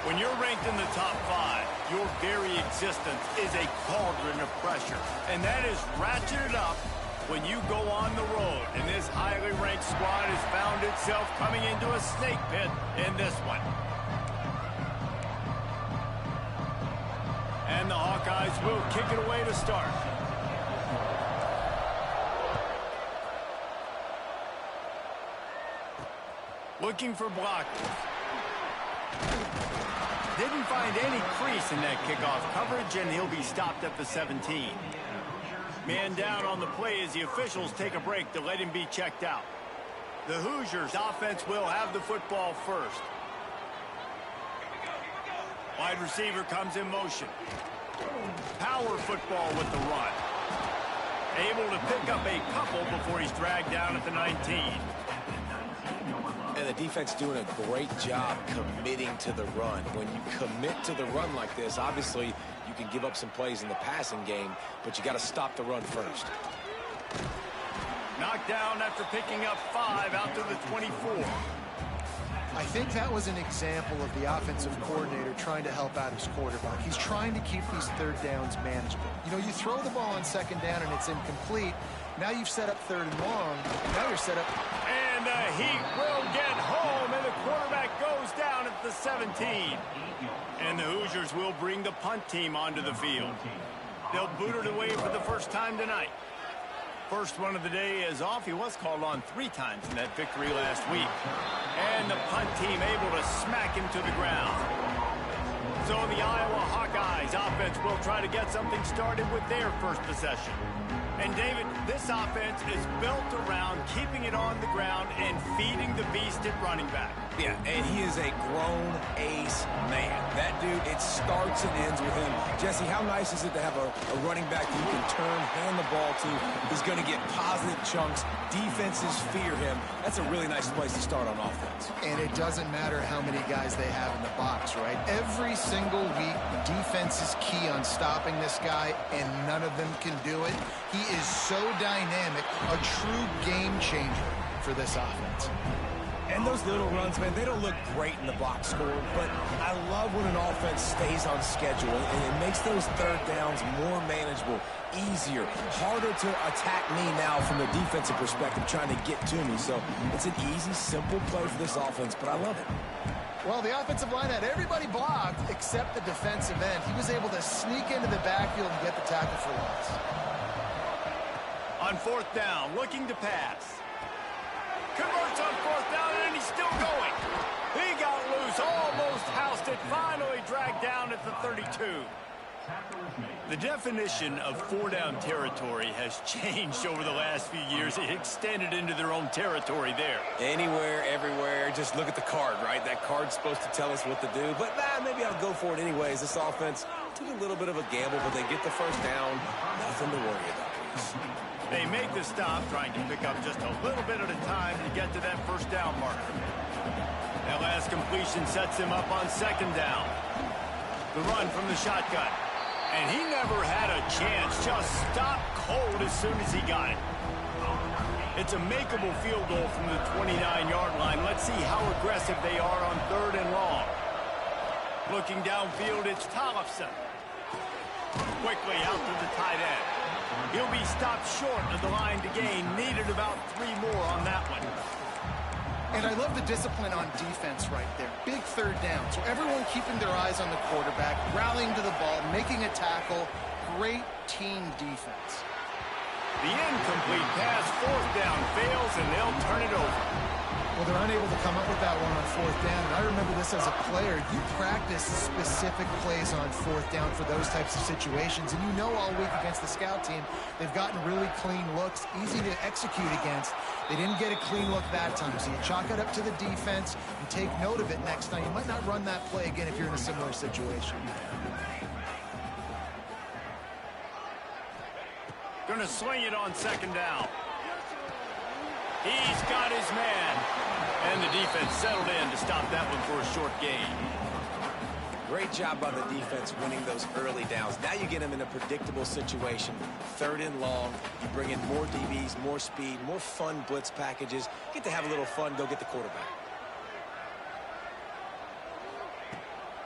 When you're ranked in the top 5, your very existence is a cauldron of pressure. And that is ratcheted up when you go on the road. And this highly ranked squad has found itself coming into a snake pit in this one. And the Hawkeyes will kick it away to start. Looking for blockers. Didn't find any crease in that kickoff coverage, and he'll be stopped at the 17. Man down on the play as the officials take a break to let him be checked out. The Hoosiers offense will have the football first. Wide receiver comes in motion. Power football with the run. Able to pick up a couple before he's dragged down at the 19. And the defense doing a great job committing to the run. When you commit to the run like this, obviously you can give up some plays in the passing game, but you got to stop the run first. Knocked down after picking up 5 out to the 24. I think that was an example of the offensive coordinator trying to help out his quarterback. He's trying to keep these third downs manageable. You know, you throw the ball on second down and it's incomplete. Now you've set up third and long. Now you're set up. And the Heat will get home, and the quarterback goes down at the 17. And the Hoosiers will bring the punt team onto the field. They'll boot it away for the first time tonight. First one of the day is off. He was called on 3 times in that victory last week. And the punt team able to smack him to the ground. So the Iowa Hawkeyes offense will try to get something started with their first possession. And, David, this offense is built around keeping it on the ground and feeding the beast at running back. Yeah, and he is a grown ace man. That dude, it starts and ends with him. Jesse, how nice is it to have a running back that you can turn, hand the ball to? He's going to get positive chunks. Defenses fear him. That's a really nice place to start on offense. And it doesn't matter how many guys they have in the box, right? Every single week, defense is key on stopping this guy, and none of them can do it. He is so dynamic, a true game changer for this offense. And those little runs, man, they don't look great in the box score, but I love when an offense stays on schedule, and it makes those third downs more manageable, easier, harder to attack me now from the defensive perspective, trying to get to me. So it's an easy, simple play for this offense, but I love it. Well, the offensive line had everybody blocked except the defensive end. He was able to sneak into the backfield and get the tackle for loss. On 4th down, looking to pass. Converts on 4th down, and he's still going. He got loose, almost housed it, finally dragged down at the 32. The definition of 4-down territory has changed over the last few years. It extended into their own territory there. Anywhere, everywhere, just look at the card, right? That card's supposed to tell us what to do, but maybe I'll go for it anyways. This offense took a little bit of a gamble, but they get the first down. Nothing to worry about, please. They make the stop, trying to pick up just a little bit at a time to get to that first down marker. That last completion sets him up on 2nd down. The run from the shotgun. And he never had a chance, just stopped cold as soon as he got it. It's a makeable field goal from the 29-yard line. Let's see how aggressive they are on 3rd and long. Looking downfield, it's Tollefson. Quickly out to the tight end. He'll be stopped short of the line to gain. Needed about 3 more on that one. And I love the discipline on defense right there. Big 3rd down. So everyone keeping their eyes on the quarterback, rallying to the ball, making a tackle. Great team defense. The incomplete pass, 4th down, fails, and they'll turn it over. Well, they're unable to come up with that one on 4th down. And I remember this as a player. You practice specific plays on 4th down for those types of situations. And you know all week against the scout team, they've gotten really clean looks, easy to execute against. They didn't get a clean look that time. So you chalk it up to the defense and take note of it next time. You might not run that play again if you're in a similar situation. Gonna swing it on 2nd down. He's got his man. And the defense settled in to stop that one for a short gain. Great job by the defense winning those early downs. Now you get them in a predictable situation. 3rd and long. You bring in more DBs, more speed, more fun blitz packages. Get to have a little fun, go get the quarterback.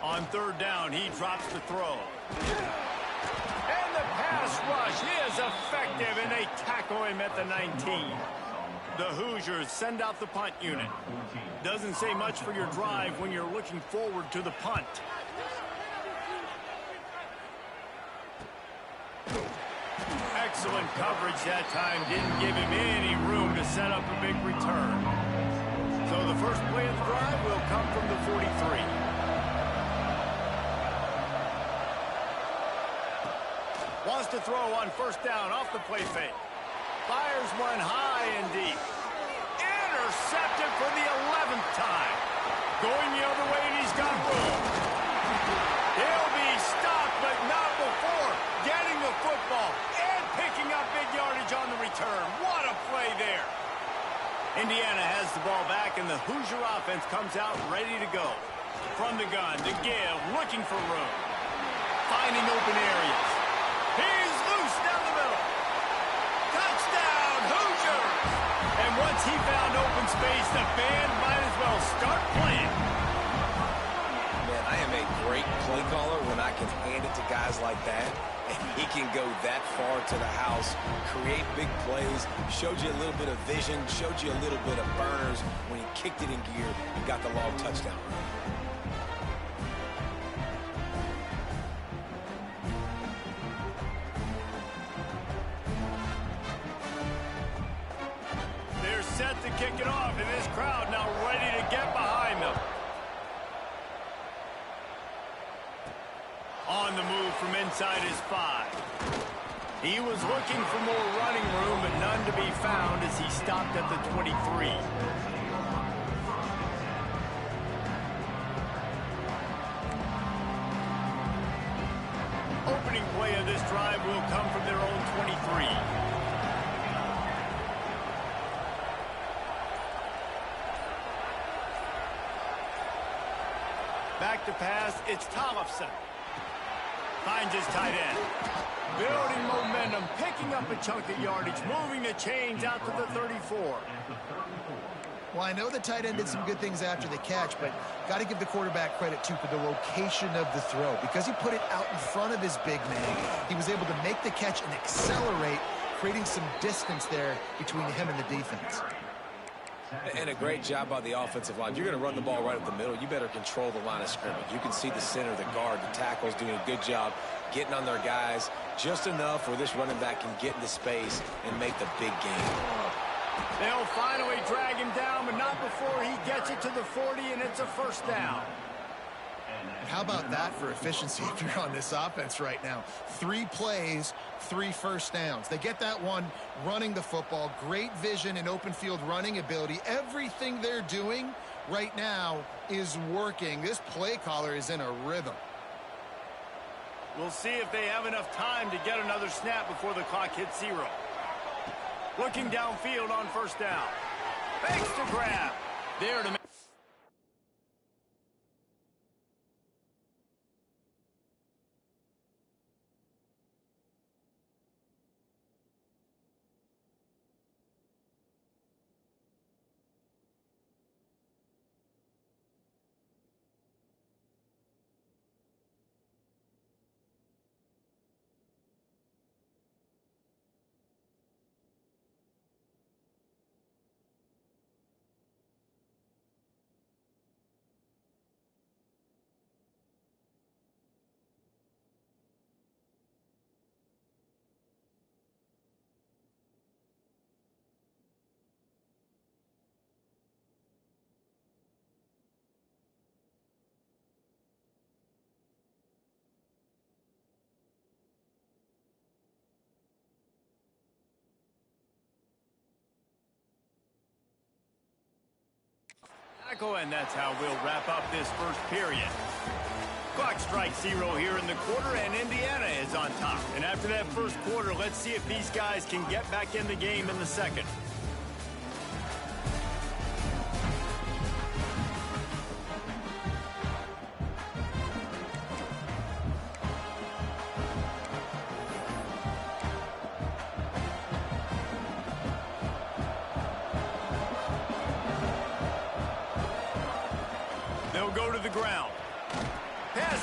On third down, he drops the throw. And the pass rush is effective, and they tackle him at the 19. The Hoosiers send out the punt unit. Doesn't say much for your drive when you're looking forward to the punt. Excellent coverage that time. Didn't give him any room to set up a big return. So the first play of the drive will come from the 43. Wants to throw on first down off the play fake. Fires one high and deep. Intercepted for the 11th time. Going the other way, and he's got room. He'll be stopped, but not before getting the football and picking up big yardage on the return. What a play there. Indiana has the ball back, and the Hoosier offense comes out ready to go. From the gun to give, looking for room. Finding open areas. He's loose down the middle. Touchdown, Hoosiers! And once he found open space, the band might as well start playing. Man, I am a great play caller when I can hand it to guys like that. And he can go that far to the house, create big plays, showed you a little bit of vision, showed you a little bit of burners when he kicked it in gear and got the long touchdown run. Set to kick it off, and this crowd now ready to get behind them. On the move from inside his 5. He was looking for more running room, but none to be found as he stopped at the 23. Opening play of this drive will come from their own 23. Back to pass, it's Tollefson. Finds his tight end. Building momentum, picking up a chunk of yardage, moving the chains out to the 34. Well, I know the tight end did some good things after the catch, but got to give the quarterback credit, too, for the location of the throw. Because he put it out in front of his big man, he was able to make the catch and accelerate, creating some distance there between him and the defense. And a great job by the offensive line. You're going to run the ball right up the middle. You better control the line of scrimmage. You can see the center, the guard, the tackles doing a good job getting on their guys just enough where this running back can get into space and make the big game. They'll finally drag him down, but not before he gets it to the 40, and it's a first down. How about that for efficiency if you're on this offense right now? 3 plays, 3 first downs. They get that one running the football. Great vision and open field running ability. Everything they're doing right now is working. This play caller is in a rhythm. We'll see if they have enough time to get another snap before the clock hits 0. Looking downfield on first down. Fakes to grab. There to make. And that's how we'll wrap up this first period. Clock strikes 0 here in the quarter, and Indiana is on top. And after that first quarter, let's see if these guys can get back in the game in the second.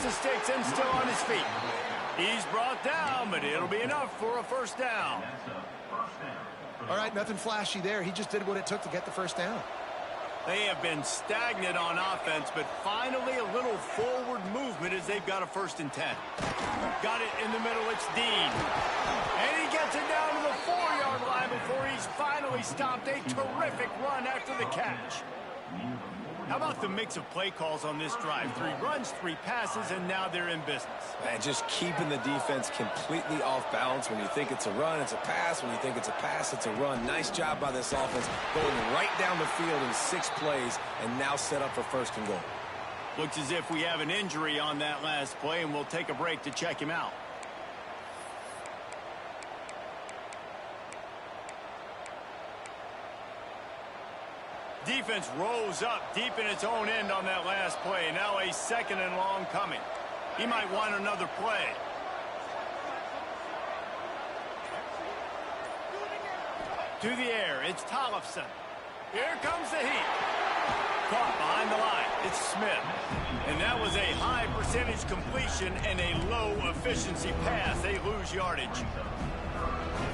gathers the sticks and still on his feet. He's brought down, but it'll be enough for a first down. All right, nothing flashy there. He just did what it took to get the first down. They have been stagnant on offense, but finally a little forward movement as they've got a 1st and 10. Got it in the middle, it's Dean. And he gets it down to the 4-yard line before he's finally stopped. A terrific run after the catch. How about the mix of play calls on this drive? 3 runs, 3 passes, and now they're in business. And just keeping the defense completely off balance. When you think it's a run, it's a pass. When you think it's a pass, it's a run. Nice job by this offense, going right down the field in 6 plays and now set up for 1st and goal. Looks as if we have an injury on that last play, and we'll take a break to check him out. Defense rose up deep in its own end on that last play. Now a 2nd and long coming. He might want another play. To the air, it's Tollefson. Here comes the heat. Caught behind the line, it's Smith. And that was a high percentage completion and a low efficiency pass. They lose yardage.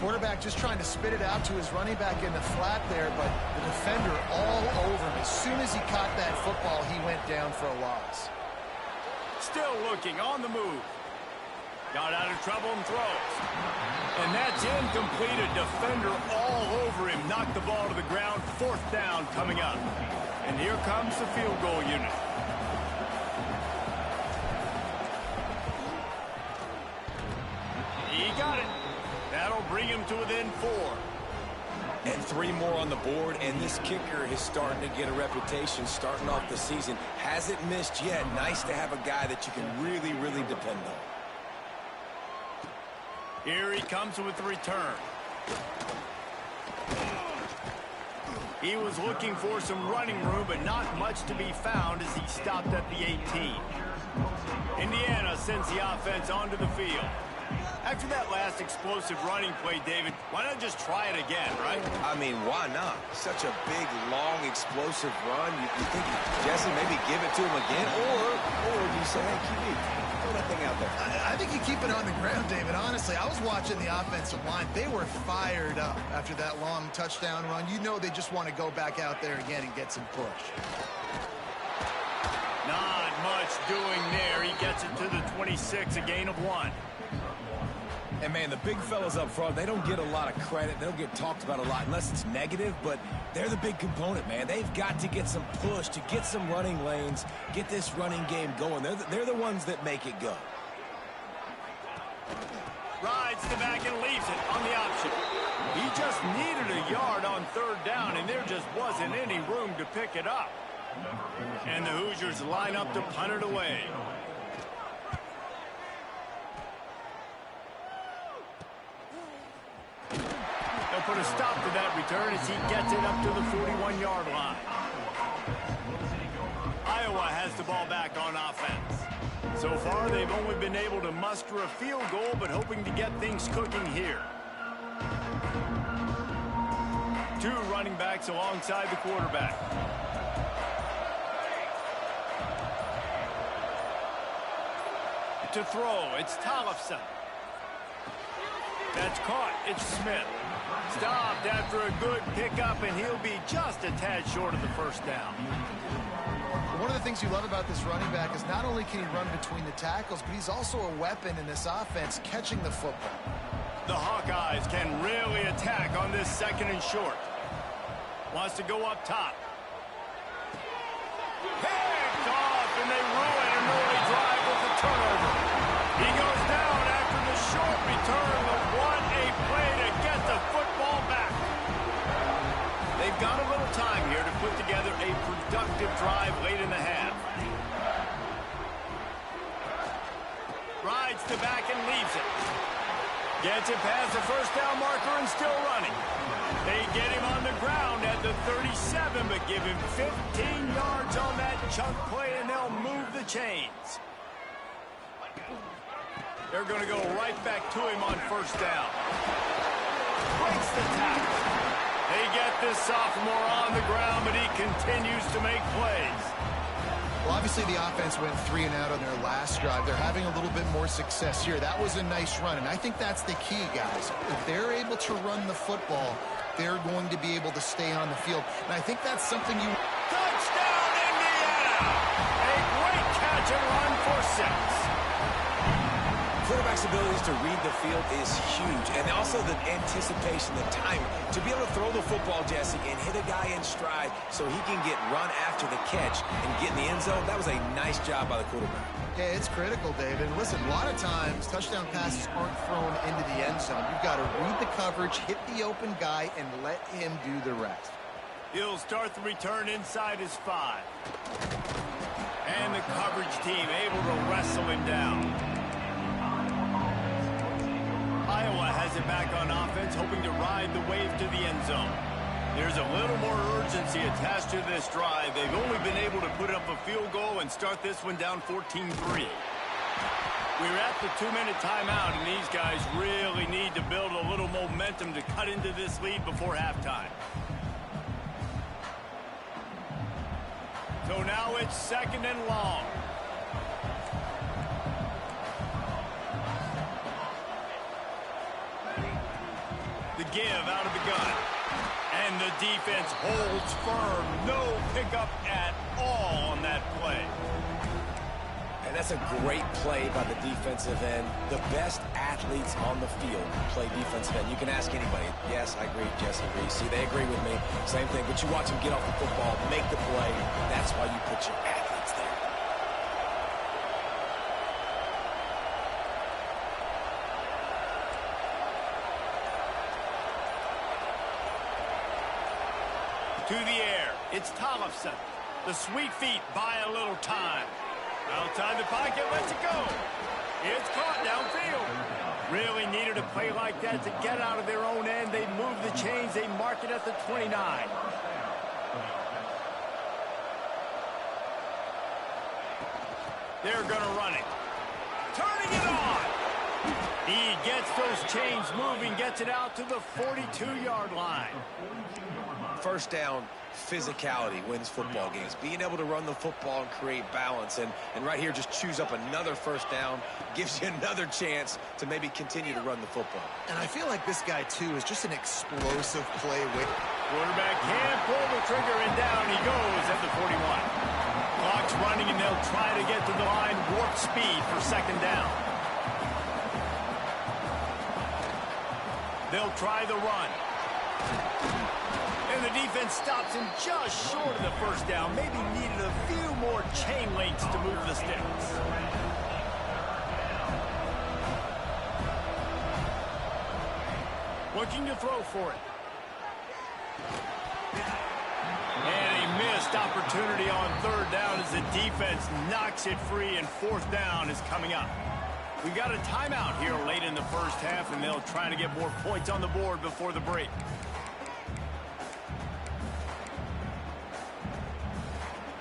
Quarterback just trying to spit it out to his running back in the flat there, but the defender all over him. As soon as he caught that football, he went down for a loss. Still looking, on the move. Got out of trouble and throws. And that's incomplete. A defender all over him. Knocked the ball to the ground. 4th down coming up. And here comes the field goal unit. He got it. That'll bring him to within 4. And 3 more on the board, and this kicker is starting to get a reputation starting off the season. Hasn't missed yet. Nice to have a guy that you can really, really depend on. Here he comes with the return. He was looking for some running room, but not much to be found as he stopped at the 18. Indiana sends the offense onto the field. After that last explosive running play, David, why not just try it again, right? I mean, why not? Such a big, long, explosive run. You think, Jesse, maybe give it to him again? Or do you say, hey, QB, throw that thing out there? I think you keep it on the ground, David. Honestly, I was watching the offensive line. They were fired up after that long touchdown run. You know they just want to go back out there again and get some push. Not much doing there. He gets it to the 26, a gain of 1. And, man, the big fellas up front, they don't get a lot of credit. They don't get talked about a lot unless it's negative, but they're the big component, man. They've got to get some push, to get some running lanes, get this running game going. They're the ones that make it go. Rides the back and leaves it on the option. He just needed a yard on 3rd down, and there just wasn't any room to pick it up. And the Hoosiers line up to punt it away. They'll put a stop to that return as he gets it up to the 41-yard line. Iowa has the ball back on offense. So far, they've only been able to muster a field goal, but hoping to get things cooking here. 2 running backs alongside the quarterback. To throw, it's Tollefson. That's caught, it's Smith. Stopped after a good pickup, and he'll be just a tad short of the 1st down. One of the things you love about this running back is not only can he run between the tackles, but he's also a weapon in this offense, catching the football. The Hawkeyes can really attack on this 2nd and short. Wants to go up top. Picked off, and they ruin an early drive with the turnover. He goes down after the short return, but what a play to get the football back. They've got a little time here to put together a productive drive late in the half. Rides to back and leaves it. Gets it past the 1st down marker and still running. They get him on the ground at the 37, but give him 15 yards on that chunk play, and they'll move the chains. They're going to go right back to him on 1st down. Breaks the tackle. They get this sophomore on the ground, but he continues to make plays. Well, obviously the offense went 3 and out on their last drive. They're having a little bit more success here. That was a nice run, and I think that's the key, guys. If they're able to run the football, they're going to be able to stay on the field. And I think that's something you... Touchdown, Indiana! A great catch and run for 6. Quarterback's abilities to read the field is huge, and also the anticipation, the timing. To be able to throw the football, Jesse, and hit a guy in stride so he can get run after the catch and get in the end zone, that was a nice job by the quarterback. Yeah, it's critical, David. And listen, a lot of times, touchdown passes aren't thrown into the end zone. You've got to read the coverage, hit the open guy, and let him do the rest. He'll start the return inside his 5. And the coverage team able to wrestle him down. Iowa has it back on offense, hoping to ride the wave to the end zone. There's a little more urgency attached to this drive. They've only been able to put up a field goal and start this one down 14-3. We're at the 2-minute timeout, and these guys really need to build a little momentum to cut into this lead before halftime. So now it's 2nd and long. The give out of the gun. And the defense holds firm. No pickup at all on that play. And that's a great play by the defensive end. The best athletes on the field play defensive end. You can ask anybody. Yes, I agree, Jesse agrees. See, they agree with me. Same thing. But you watch them get off the football, make the play. That's why you put your athletes there. To the air, it's Tollefson. The sweet feet buy a little time. Outside the pocket, lets it go. It's caught downfield. Really needed a play like that to get out of their own end. They move the chains. They mark it at the 29. They're going to run it. Turning it on. He gets those chains moving, gets it out to the 42-yard line. First down, physicality wins football games. Being able to run the football and create balance. And right here, just choose up another first down. Gives you another chance to maybe continue to run the football. And I feel like this guy, too, is just an explosive play. Quarterback can't pull the trigger, and down he goes at the 41. Clock's running, and they'll try to get to the line. Warp speed for 2nd down. They'll try the run. And the defense stops him just short of the first down. Maybe needed a few more chain links to move the sticks. Looking to throw for it. And a missed opportunity on 3rd down as the defense knocks it free, and 4th down is coming up. We've got a timeout here late in the first half, and they'll try to get more points on the board before the break.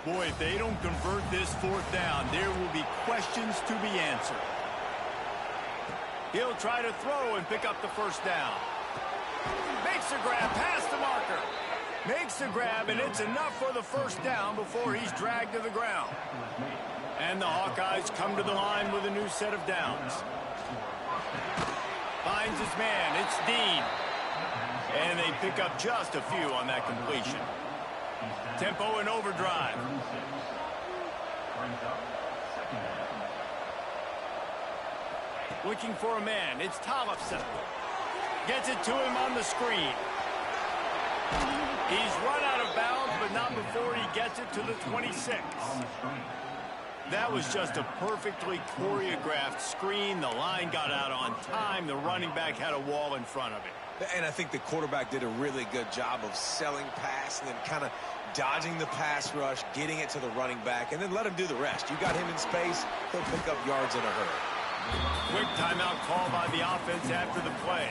Boy, if they don't convert this 4th down, there will be questions to be answered. He'll try to throw and pick up the first down. Makes the grab past the marker. Makes the grab, and it's enough for the first down before he's dragged to the ground. And the Hawkeyes come to the line with a new set of downs. Finds his man. It's Dean. And they pick up just a few on that completion. Tempo and overdrive. Looking for a man. It's Tollefson. Gets it to him on the screen. He's run out of bounds, but not before he gets it to the 26. That was just a perfectly choreographed screen. The line got out on time. The running back had a wall in front of it. And I think the quarterback did a really good job of selling pass and then kind of dodging the pass rush, getting it to the running back, and then let him do the rest. You got him in space, he'll pick up yards in a hurry. Quick timeout call by the offense after the play.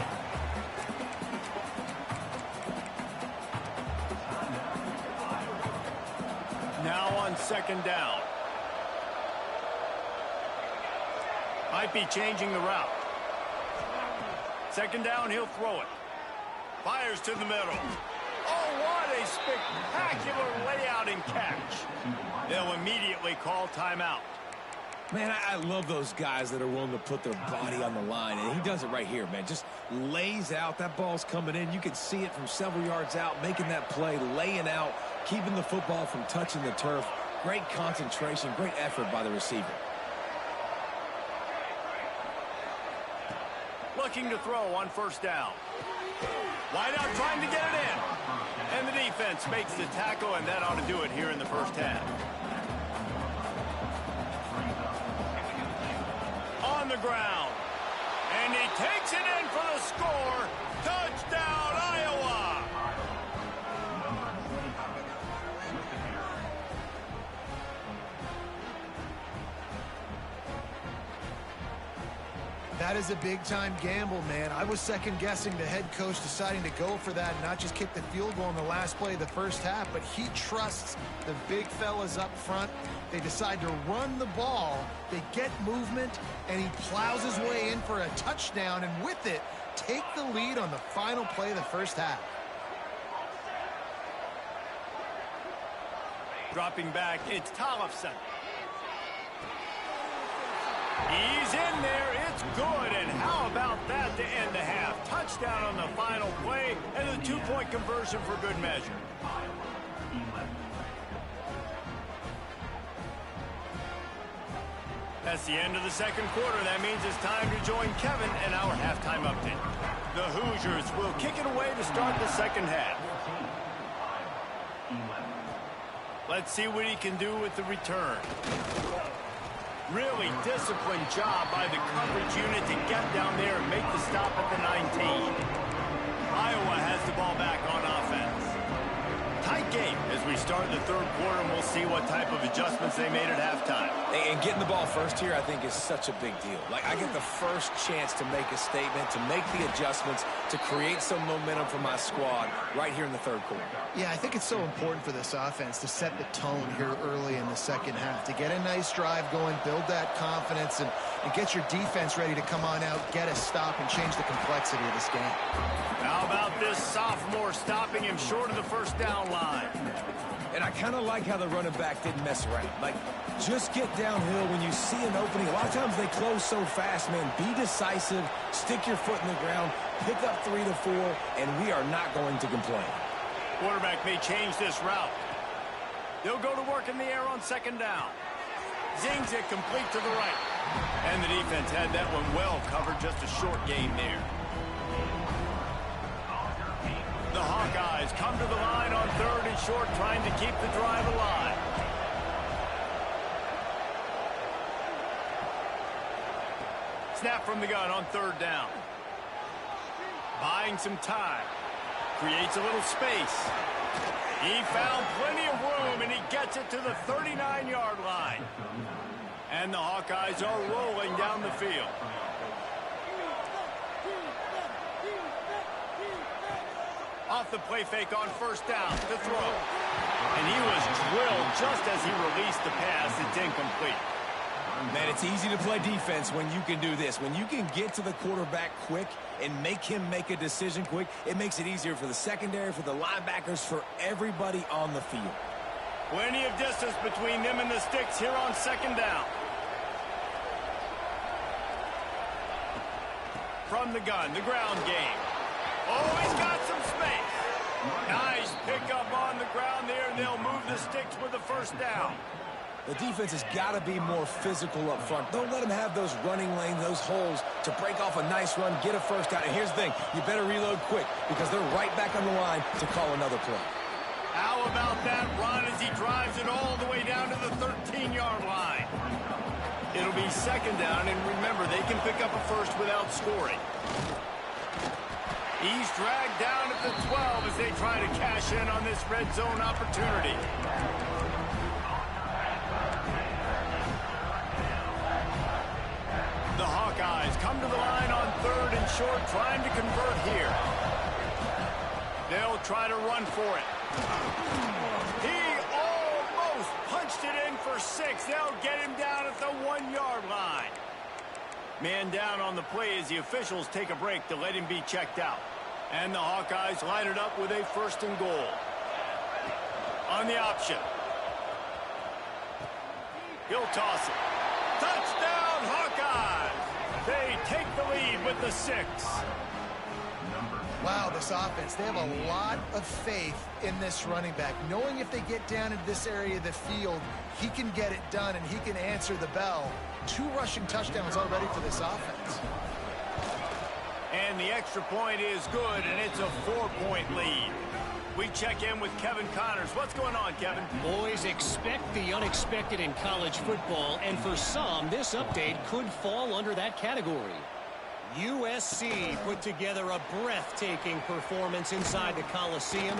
Now on 2nd down. Might be changing the route. 2nd down, he'll throw it. Fires to the middle. Oh, what a spectacular layout and catch. They'll immediately call timeout. Man, I love those guys that are willing to put their body on the line, and he does it right here, man. Just lays out. That ball's coming in. You can see it from several yards out, making that play, laying out, keeping the football from touching the turf. Great concentration, great effort by the receiver. Looking to throw on first down. Wide out trying to get it in. And the defense makes the tackle, and that ought to do it here in the first half. On the ground. And he takes it in for the score. Touchdown, Iowa! That is a big-time gamble, man. I was second-guessing the head coach deciding to go for that and not just kick the field goal in the last play of the first half, but he trusts the big fellas up front. They decide to run the ball. They get movement, and he plows his way in for a touchdown, and with it, take the lead on the final play of the first half. Dropping back, it's Tollefson. He's in there. It's good. And how about that to end the half? Touchdown on the final play and a two-point conversion for good measure. That's the end of the second quarter. That means it's time to join Kevin and our halftime update. The Hoosiers will kick it away to start the second half. Let's see what he can do with the return. Really disciplined job by the coverage unit to get down there and make the stop at the 19. Iowa has the ball back on offense. Tight game as we start the third quarter, and we'll see what type of adjustments they made at halftime. And getting the ball first here, I think, is such a big deal. Like, I get the first chance to make a statement, to make the adjustments, to create some momentum for my squad right here in the third quarter. Yeah, I think it's so important for this offense to set the tone here early in the second half, to get a nice drive going, build that confidence, and get your defense ready to come on out, get a stop, and change the complexity of this game. How about this sophomore stopping him short of the first down line? And I kind of like how the running back didn't mess around. Like, just get downhill when you see an opening. A lot of times they close so fast, man. Be decisive, stick your foot in the ground, pick up 3 to 4, and we are not going to complain. Quarterback may change this route. They'll go to work in the air on second down. Zings it complete to the right. And the defense had that one well covered, just a short gain there. The Hawkeyes come to the line on third and short, trying to keep the drive alive. Snap from the gun on third down. Buying some time. Creates a little space. He found plenty of room, and he gets it to the 39-yard line. And the Hawkeyes are rolling down the field. Off the play fake on first down to throw. And he was drilled just as he released the pass. It's incomplete. Man, it's easy to play defense when you can do this. When you can get to the quarterback quick and make him make a decision quick, it makes it easier for the secondary, for the linebackers, for everybody on the field. Plenty of distance between them and the sticks here on second down. From the gun, the ground game. Oh, he's got some space. Nice pickup on the ground there, and they'll move the sticks with the first down. The defense has got to be more physical up front. Don't let them have those running lanes, those holes to break off a nice run, get a first down. And here's the thing, you better reload quick because they're right back on the line to call another play. How about that run as he drives it all the way down to the 13-yard line? It'll be second down, and remember, they can pick up a first without scoring. He's dragged down at the 12 as they try to cash in on this red zone opportunity. The Hawkeyes come to the line on third and short, trying to convert here. They'll try to run for it. He almost punched it in for 6. They'll get him down at the 1-yard line. Man down on the play as the officials take a break to let him be checked out. And the Hawkeyes line it up with a 1st and goal. On the option. He'll toss it. Touchdown, Hawkeyes! They take the lead with the 6. Wow, this offense, they have a lot of faith in this running back. Knowing if they get down into this area of the field, he can get it done and he can answer the bell. 2 rushing touchdowns already for this offense. And the extra point is good, and it's a 4-point lead. We check in with Kevin Connors. What's going on, Kevin? Boys, expect the unexpected in college football, and for some, this update could fall under that category. USC put together a breathtaking performance inside the Coliseum.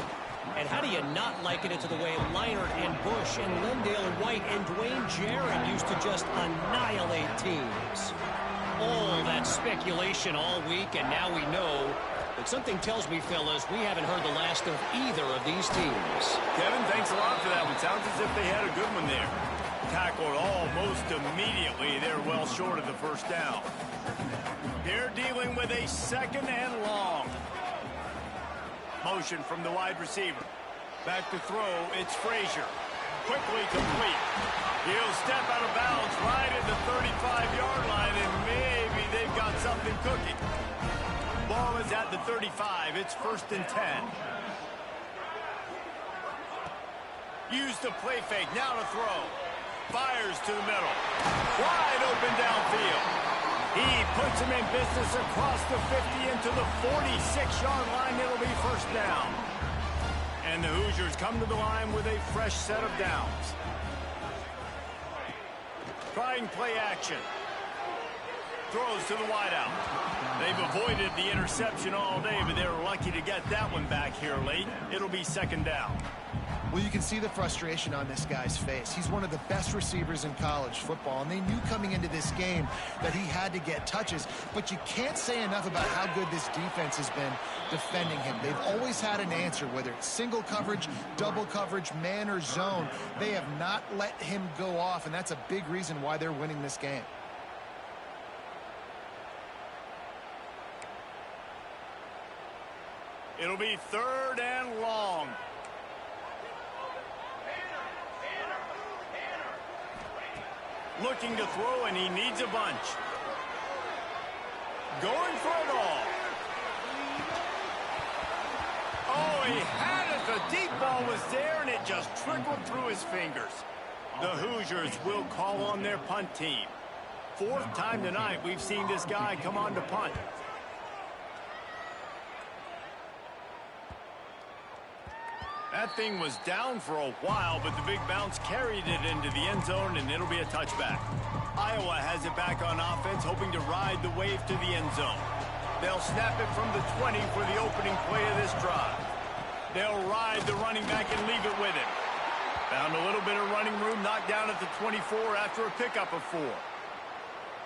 And how do you not liken it to the way Leinart and Bush and Lindale White and Dwayne Jarrett used to just annihilate teams? All that speculation all week, and now we know. But something tells me, fellas, we haven't heard the last of either of these teams. Kevin, thanks a lot for that one. Sounds as if they had a good one there. Tackled almost immediately. They're well short of the 1st down. They're dealing with a 2nd and long. Motion from the wide receiver. Back to throw. It's Frazier. Quickly complete. He'll step out of bounds right at the 35-yard line, and maybe they've got something cooking. Ball is at the 35. It's 1st and 10. Use the play fake. Now to throw. Fires to the middle. Wide open downfield. He puts him in business across the 50 into the 46-yard line. It'll be 1st down. And the Hoosiers come to the line with a fresh set of downs. Trying play action. Throws to the wideout. They've avoided the interception all day, but they were lucky to get that one back here late. It'll be 2nd down. Well, you can see the frustration on this guy's face. He's one of the best receivers in college football, and they knew coming into this game that he had to get touches, but you can't say enough about how good this defense has been defending him. They've always had an answer, whether it's single coverage, double coverage, man or zone. They have not let him go off, and that's a big reason why they're winning this game. It'll be 3rd and long. Looking to throw, and he needs a bunch. Going for it all. Oh, he had it. The deep ball was there, and it just trickled through his fingers. The Hoosiers will call on their punt team. 4th time tonight we've seen this guy come on to punt. That thing was down for a while, but the big bounce carried it into the end zone, and it'll be a touchback. Iowa has it back on offense, hoping to ride the wave to the end zone. They'll snap it from the 20 for the opening play of this drive. They'll ride the running back and leave it with him. Found a little bit of running room, knocked down at the 24 after a pickup of 4.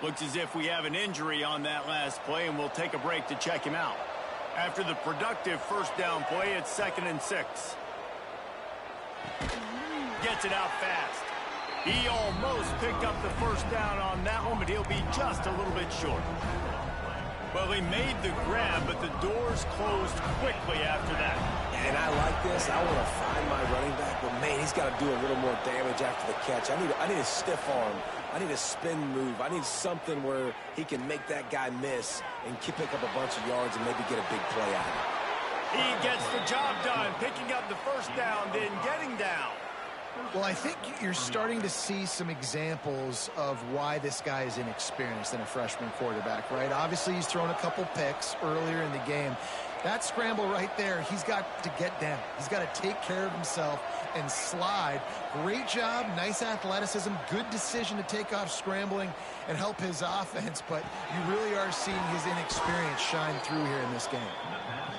Looks as if we have an injury on that last play, and we'll take a break to check him out. After the productive 1st down play, it's 2nd and 6. Gets it out fast. He almost picked up the 1st down on that one, but he'll be just a little bit short. Well, he made the grab, but the doors closed quickly after that. And I like this. I want to find my running back, but man, he's got to do a little more damage after the catch. I need a stiff arm. I need a spin move. I need something where he can make that guy miss and pick up a bunch of yards and maybe get a big play out of it. He gets the job done, picking up the 1st down, then getting down. Well, I think you're starting to see some examples of why this guy is inexperienced in a freshman quarterback, right? Obviously, he's thrown a couple picks earlier in the game. That scramble right there, he's got to get down. He's got to take care of himself and slide. Great job, nice athleticism, good decision to take off scrambling and help his offense, but you really are seeing his inexperience shine through here in this game.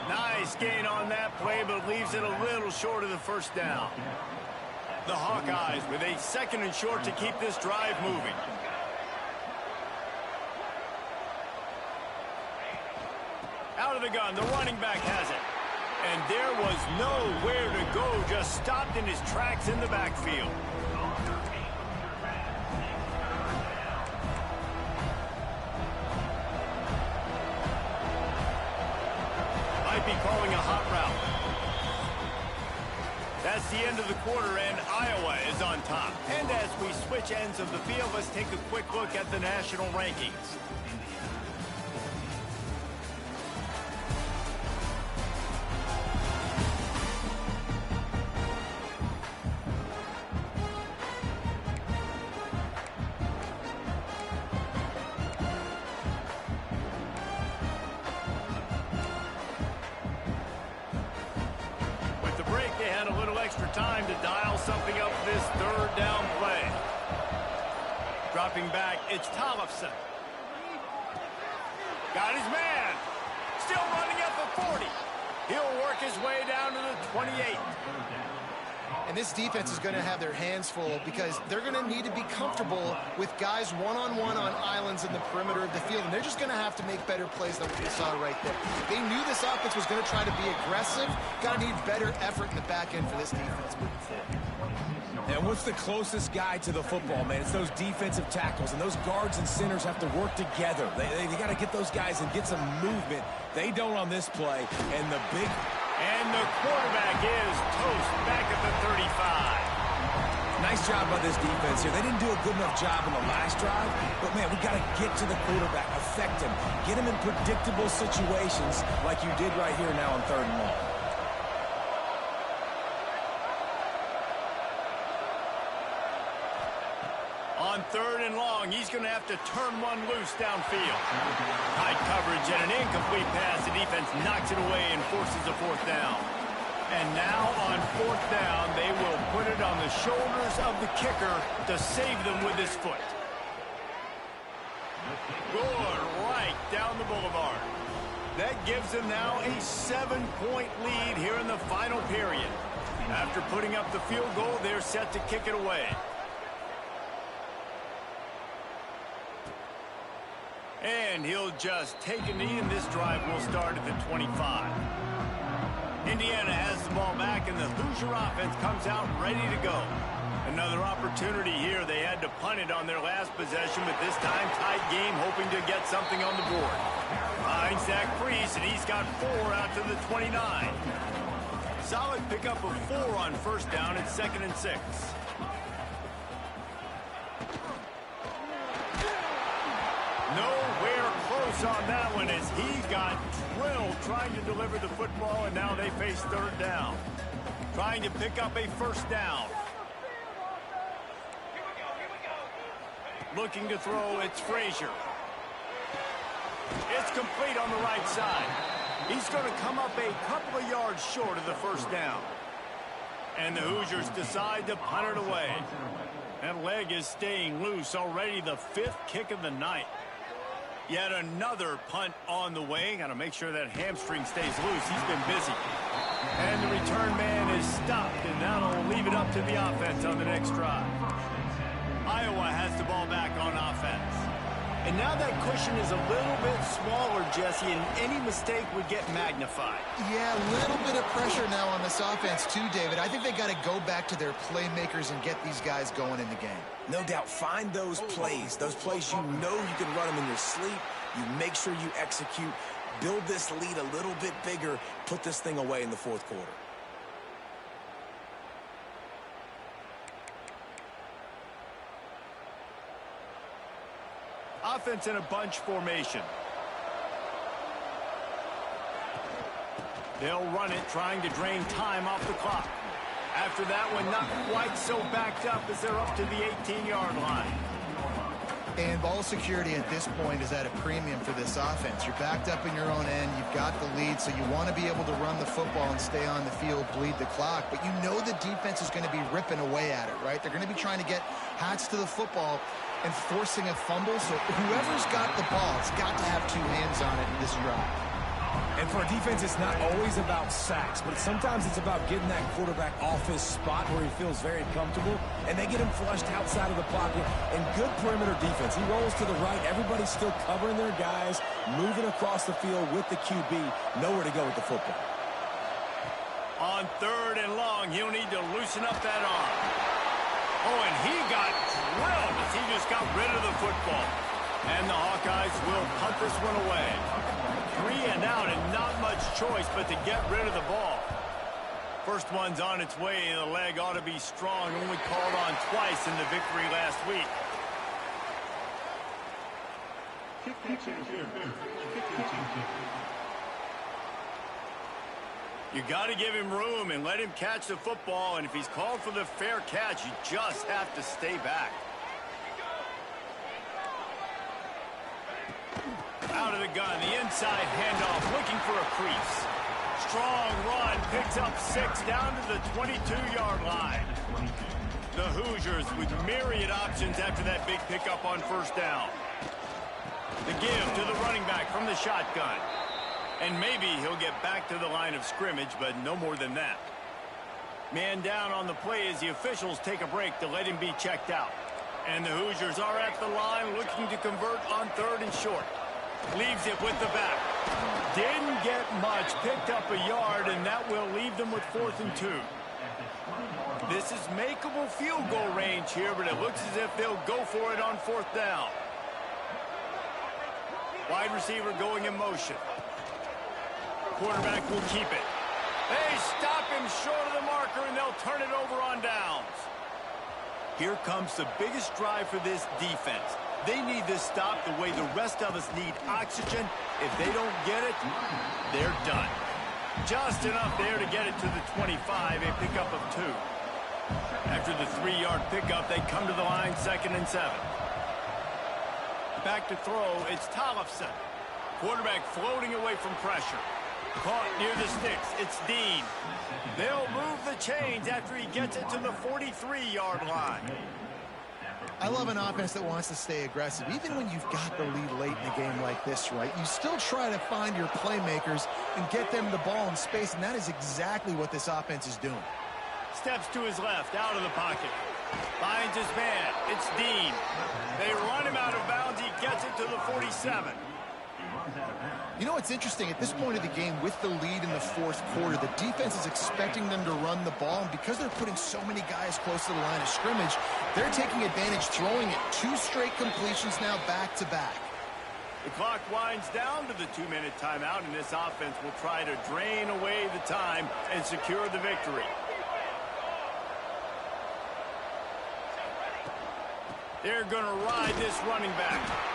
Nice gain on that play, but leaves it a little short of the 1st down. The Hawkeyes with a 2nd and short to keep this drive moving. Out of the gun, the running back has it. And there was nowhere to go, just stopped in his tracks in the backfield. Might be calling a hot route. That's the end of the quarter, and Iowa is on top. And as we switch ends of the field, let's take a quick look at the national rankings. They had a little extra time to dial something up this third down play. Dropping back, it's Tollefson. Got his man. Still running at the 40. He'll work his way down to the 28. And this defense is going to have their hands full because they're going to need to be comfortable with guys one-on-one on islands in the perimeter of the field. And they're just going to have to make better plays than what we saw right there. They knew this offense was going to try to be aggressive. Got to need better effort in the back end for this defense moving forward. And what's the closest guy to the football, man? It's those defensive tackles, and those guards and centers have to work together. They got to get those guys and get some movement. They don't on this play, and the big... And the quarterback is toast back at the 35. Nice job by this defense here. They didn't do a good enough job in the last drive, but, man, we got to get to the quarterback, affect him, get him in predictable situations like you did right here now on 3rd and long. On 3rd and long, he's going to have to turn one loose downfield. Tight coverage and an incomplete pass. The defense knocks it away and forces a 4th down. And now on 4th down, they will put it on the shoulders of the kicker to save them with his foot. Good right down the boulevard. That gives them now a 7-point lead here in the final period. After putting up the field goal, they're set to kick it away. And he'll just take a knee, and this drive will start at the 25. Indiana has the ball back, and the Hoosier offense comes out ready to go. Another opportunity here. They had to punt it on their last possession, but this time tied game, hoping to get something on the board. Finds Zach Priest, and he's got 4 out to the 29. Solid pickup of 4 on 1st down. It's 2nd and 6. Nowhere close on that one as he got drilled trying to deliver the football, and now they face 3rd down. Trying to pick up a 1st down. Looking to throw, it's Frazier. It's complete on the right side. He's going to come up a couple of yards short of the 1st down. And the Hoosiers decide to punt it away. That leg is staying loose. Already the 5th kick of the night. Yet another punt on the way. Got to make sure that hamstring stays loose. He's been busy. And the return man is stopped, and that'll leave it up to the offense on the next drive. Iowa has the ball back on offense. And now that cushion is a little bit smaller, Jesse, and any mistake would get magnified. Yeah, a little bit of pressure now on this offense too, David. I think they got to go back to their playmakers and get these guys going in the game. No doubt, find those plays you know you can run them in your sleep. You make sure you execute, build this lead a little bit bigger, put this thing away in the 4th quarter. Offense in a bunch formation. They'll run it, trying to drain time off the clock. After that one, not quite so backed up as they're up to the 18-yard line. And ball security at this point is at a premium for this offense. You're backed up in your own end. You've got the lead, so you want to be able to run the football and stay on the field, bleed the clock. But you know the defense is going to be ripping away at it, right? They're going to be trying to get Hats to the football and forcing a fumble. So whoever's got the ball, it's got to have 2 hands on it in this drive. And for a defense, it's not always about sacks, but sometimes it's about getting that quarterback off his spot where he feels very comfortable, and they get him flushed outside of the pocket. And good perimeter defense. He rolls to the right. Everybody's still covering their guys, moving across the field with the QB. Nowhere to go with the football. On 3rd and long, he'll need to loosen up that arm. Oh, and he got drilled as he just got rid of the football. And the Hawkeyes will punt this one away. 3 and out and not much choice but to get rid of the ball. First one's on its way, and the leg ought to be strong. Only called on twice in the victory last week. You got to give him room and let him catch the football, and if he's called for the fair catch, you just have to stay back. Out of the gun, the inside handoff, looking for a crease. Strong run, picks up 6 down to the 22-yard line. The Hoosiers with myriad options after that big pickup on first down. The give to the running back from the shotgun. And maybe he'll get back to the line of scrimmage, but no more than that. Man down on the play as the officials take a break to let him be checked out. And the Hoosiers are at the line looking to convert on 3rd and short. Leaves it with the back. Didn't get much, picked up a yard, and that will leave them with 4th and 2. This is makeable field goal range here, but it looks as if they'll go for it on 4th down. Wide receiver going in motion. Quarterback will keep it. They stop him short of the marker, and they'll turn it over on downs. Here comes the biggest drive for this defense. They need this stop the way the rest of us need oxygen. If they don't get it, they're done. Just enough there to get it to the 25, a pickup of 2. After the 3-yard pickup, they come to the line 2nd and 7. Back to throw, it's Tollefson. Quarterback floating away from pressure. Caught near the sticks, it's Dean. They'll move the chains after he gets it to the 43-yard line. I love an offense that wants to stay aggressive. Even when you've got the lead late in a game like this, right, you still try to find your playmakers and get them the ball in space, and that is exactly what this offense is doing. Steps to his left, out of the pocket. Finds his man, it's Dean. They run him out of bounds, he gets it to the 47. You know what's interesting? At this point of the game, with the lead in the 4th quarter, the defense is expecting them to run the ball, and because they're putting so many guys close to the line of scrimmage, they're taking advantage, throwing it 2 straight completions now back-to-back. The clock winds down to the 2-minute timeout, and this offense will try to drain away the time and secure the victory. They're going to ride this running back.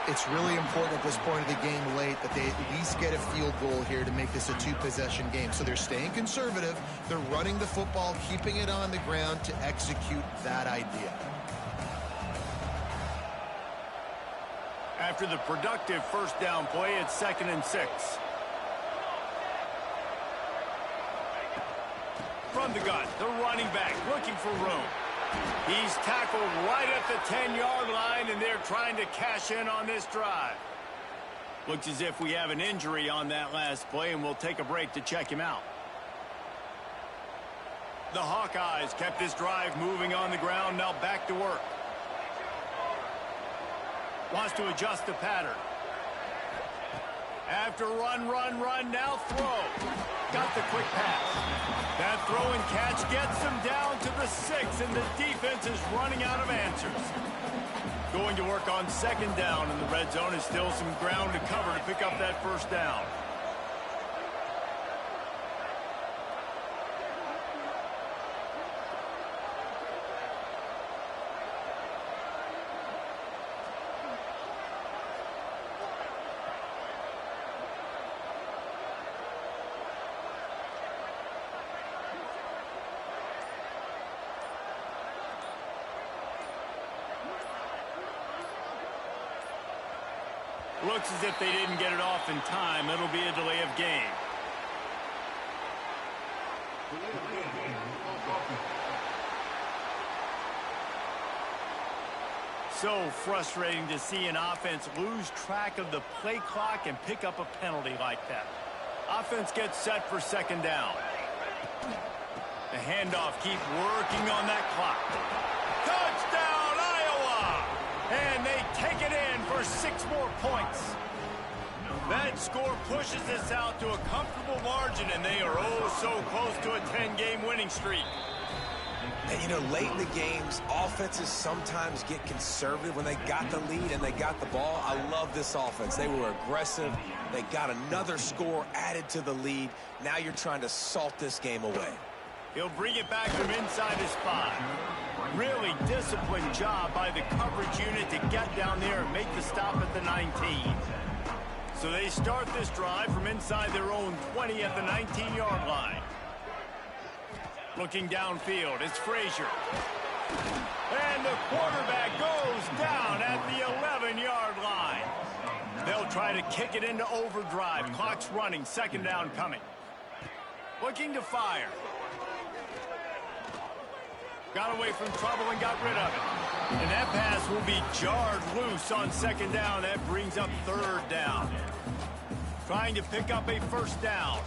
It's really important at this point of the game late that they at least get a field goal here to make this a 2-possession game. So they're staying conservative. They're running the football, keeping it on the ground to execute that idea. After the productive first down play, it's 2nd and 6. From the gun, the running back looking for room. He's tackled right at the 10-yard line, and they're trying to cash in on this drive. Looks as if we have an injury on that last play, and we'll take a break to check him out. The Hawkeyes kept this drive moving on the ground, now back to work. Wants to adjust the pattern. After run, now throw. Got the quick pass. That throw and catch gets them down to the 6, and the defense is running out of answers. Going to work on 2nd down, and the red zone is still some ground to cover to pick up that first down. Looks as if they didn't get it off in time. It'll be a delay of game. So frustrating to see an offense lose track of the play clock and pick up a penalty like that. Offense gets set for 2nd down. The handoff, keep working on that clock. Touchdown, Iowa! And they take it in for 6 more points. That score pushes us out to a comfortable margin, and they are oh so close to a 10-game winning streak. And, you know, late in the games, offenses sometimes get conservative when they got the lead and they got the ball. I love this offense. They were aggressive. They got another score added to the lead. Now you're trying to salt this game away. He'll bring it back from inside his spot. Really disciplined job by the coverage unit to get down there and make the stop at the 19. So they start this drive from inside their own 20 at the 19-yard line. Looking downfield, it's Frazier. And the quarterback goes down at the 11-yard line. They'll try to kick it into overdrive. Clock's running, second down coming. Looking to fire. Got away from trouble and got rid of it. And that pass will be jarred loose on second down. That brings up third down. Trying to pick up a first down.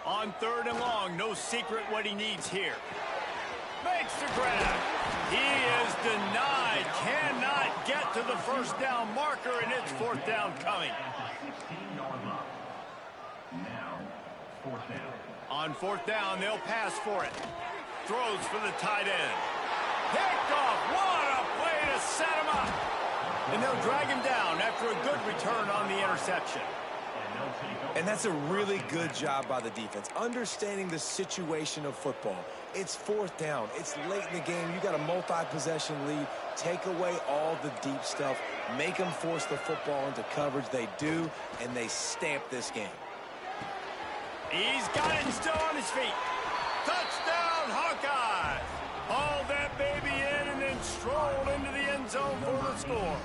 On third and long, no secret what he needs here. Makes the grab. He is denied. Cannot get to the first down marker, and it's fourth down coming. On fourth down, they'll pass for it. Throws for the tight end. Picked off. What a play to set him up. And they'll drag him down after a good return on the interception. And that's a really good job by the defense, understanding the situation of football. It's fourth down. It's late in the game. You got a multi-possession lead. Take away all the deep stuff. Make them force the football into coverage. They do, and they stamp this game. He's got it and still on his feet. Touchdown, Hawkeye. Hauled that baby in and then strolled into the end zone for the score.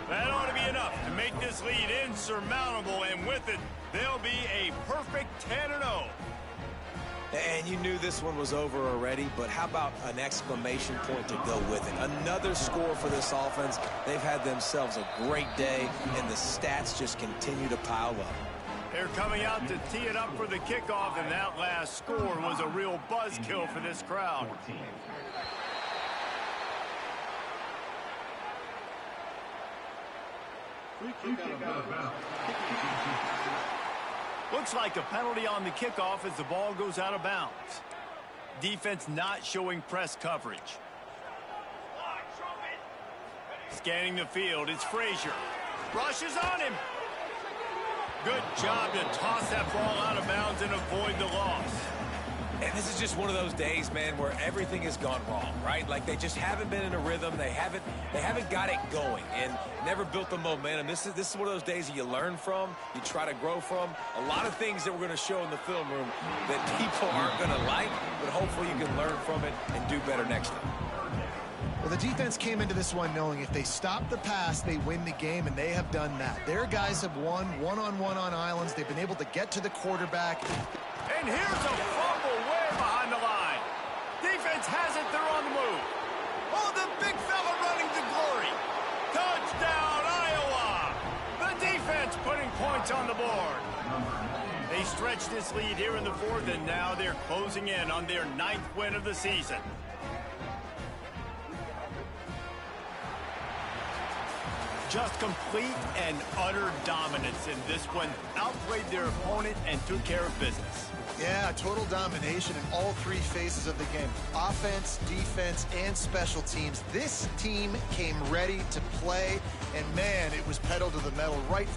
That ought to be enough to make this lead insurmountable, and with it, they'll be a perfect 10-0. And you knew this one was over already, but how about an exclamation point to go with it? Another score for this offense. They've had themselves a great day, and the stats just continue to pile up. They're coming out to tee it up for the kickoff, and that last score was a real buzzkill for this crowd. Looks like a penalty on the kickoff as the ball goes out of bounds. Defense not showing press coverage. Scanning the field, it's Frazier. Rushes on him. Good job to toss that ball out of bounds and avoid the loss. And this is just one of those days, man, where everything has gone wrong, right? Like they just haven't been in a rhythm. They haven't got it going and never built the momentum. This is one of those days that you learn from, you try to grow from. A lot of things that we're going to show in the film room that people aren't going to like, but hopefully you can learn from it and do better next time. Well, the defense came into this one knowing if they stop the pass, they win the game, and they have done that. Their guys have won one-on-one on islands. They've been able to get to the quarterback. And here's a fumble way behind the line. Defense has it. They're on the move. Oh, the big fella running to glory. Touchdown, Iowa. The defense putting points on the board. They stretched this lead here in the fourth, and now they're closing in on their 9th win of the season. Just complete and utter dominance in this one. Outplayed their opponent and took care of business. Yeah, total domination in all three phases of the game. Offense, defense, and special teams. This team came ready to play, and man, it was pedal to the metal right